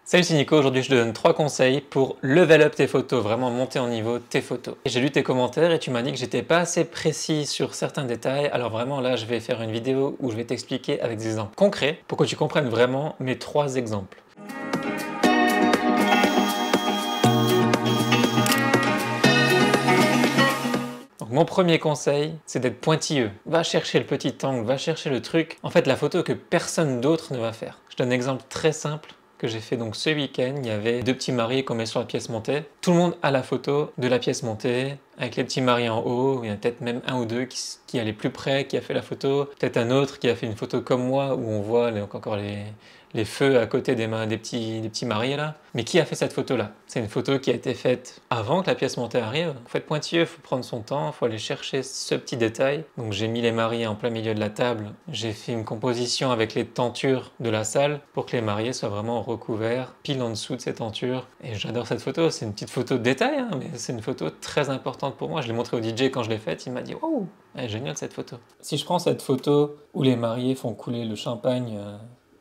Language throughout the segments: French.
Salut, c'est Nico. Aujourd'hui, je te donne 3 conseils pour level up tes photos, vraiment monter en niveau tes photos. J'ai lu tes commentaires et tu m'as dit que j'étais pas assez précis sur certains détails. Alors vraiment, là, je vais faire une vidéo où je vais t'expliquer avec des exemples concrets pour que tu comprennes vraiment mes 3 exemples. Donc mon premier conseil, c'est d'être pointilleux. Va chercher le petit angle, va chercher le truc. En fait, la photo que personne d'autre ne va faire. Je donne un exemple très simple que j'ai fait donc ce week-end. Il y avait 2 petits mariés qu'on met sur la pièce montée. Tout le monde a la photo de la pièce montée avec les petits mariés en haut. Il y en a peut-être même un ou deux qui allait plus près, qui a fait la photo. Peut-être un autre qui a fait une photo comme moi où on voit encore les feux à côté des petits mariés là. Mais qui a fait cette photo-là? C'est une photo qui a été faite avant que la pièce montée arrive. Il faut être pointilleux, il faut prendre son temps, il faut aller chercher ce petit détail. Donc j'ai mis les mariés en plein milieu de la table. J'ai fait une composition avec les tentures de la salle pour que les mariés soient vraiment recouverts pile en dessous de ces tentures. Et j'adore cette photo, c'est une petite photo de détail, hein, mais c'est une photo très importante pour moi. Je l'ai montré au DJ quand je l'ai faite, il m'a dit « Wow, elle est géniale cette photo ». Si je prends cette photo où les mariés font couler le champagne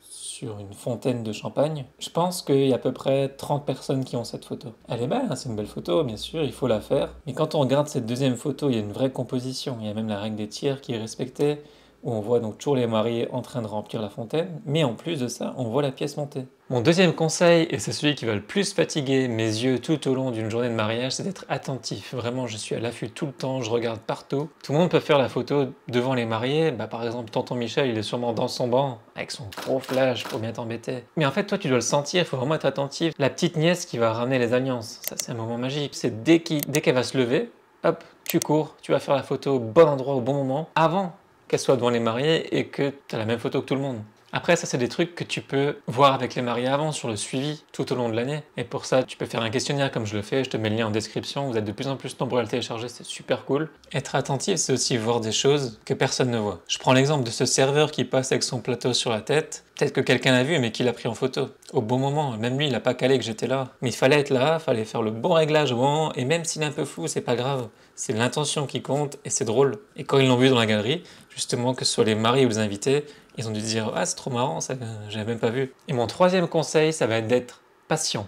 sur une fontaine de champagne, je pense qu'il y a à peu près 30 personnes qui ont cette photo. Elle est belle, hein, c'est une belle photo, bien sûr, il faut la faire. Mais quand on regarde cette deuxième photo, il y a une vraie composition. Il y a même la règle des tiers qui est respectée, où on voit donc toujours les mariés en train de remplir la fontaine. Mais en plus de ça, on voit la pièce monter. Mon deuxième conseil, et c'est celui qui va le plus fatiguer mes yeux tout au long d'une journée de mariage, c'est d'être attentif. Vraiment, je suis à l'affût tout le temps, je regarde partout. Tout le monde peut faire la photo devant les mariés. Par exemple, tonton Michel, il est sûrement dans son banc, avec son gros flash pour bien t'embêter. Mais en fait, toi, tu dois le sentir, il faut vraiment être attentif. La petite nièce qui va ramener les alliances, ça c'est un moment magique. C'est dès qu'elle va se lever, hop, tu cours, tu vas faire la photo au bon endroit, au bon moment, avant qu'elle soit devant les mariés et que tu as la même photo que tout le monde. Après, ça, c'est des trucs que tu peux voir avec les mariés avant, sur le suivi, tout au long de l'année. Et pour ça, tu peux faire un questionnaire comme je le fais, je te mets le lien en description, vous êtes de plus en plus nombreux à le télécharger, c'est super cool. Être attentif, c'est aussi voir des choses que personne ne voit. Je prends l'exemple de ce serveur qui passe avec son plateau sur la tête. Peut-être que quelqu'un l'a vu, mais qui l'a pris en photo. Au bon moment, même lui, il n'a pas calé que j'étais là. Mais il fallait être là, il fallait faire le bon réglage au bon moment, et même s'il est un peu flou, c'est pas grave. C'est l'intention qui compte, et c'est drôle. Et quand ils l'ont vu dans la galerie, justement, que ce soit les mariés ou les invités, ils ont dû dire « Ah, c'est trop marrant, ça, j'avais même pas vu ». Et mon troisième conseil, ça va être d'être patient.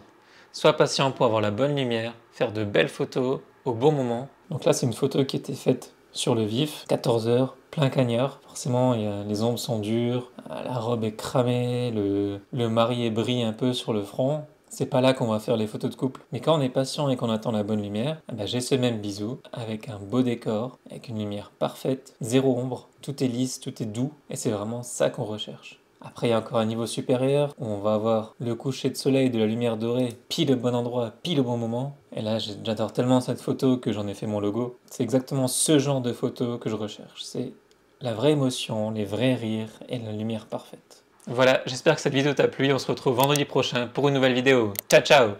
Sois patient pour avoir la bonne lumière, faire de belles photos au bon moment. Donc là, c'est une photo qui était faite sur le vif, 14 heures, plein cagnard. Forcément, les ombres sont dures, la robe est cramée, le marié brille un peu sur le front. C'est pas là qu'on va faire les photos de couple. Mais quand on est patient et qu'on attend la bonne lumière, j'ai ce même bisou avec un beau décor, avec une lumière parfaite, zéro ombre, tout est lisse, tout est doux, et c'est vraiment ça qu'on recherche. Après, il y a encore un niveau supérieur où on va avoir le coucher de soleil de la lumière dorée, pile au bon endroit, pile au bon moment. Et là, j'adore tellement cette photo que j'en ai fait mon logo. C'est exactement ce genre de photo que je recherche. C'est la vraie émotion, les vrais rires et la lumière parfaite. Voilà, j'espère que cette vidéo t'a plu. On se retrouve vendredi prochain pour une nouvelle vidéo. Ciao, ciao!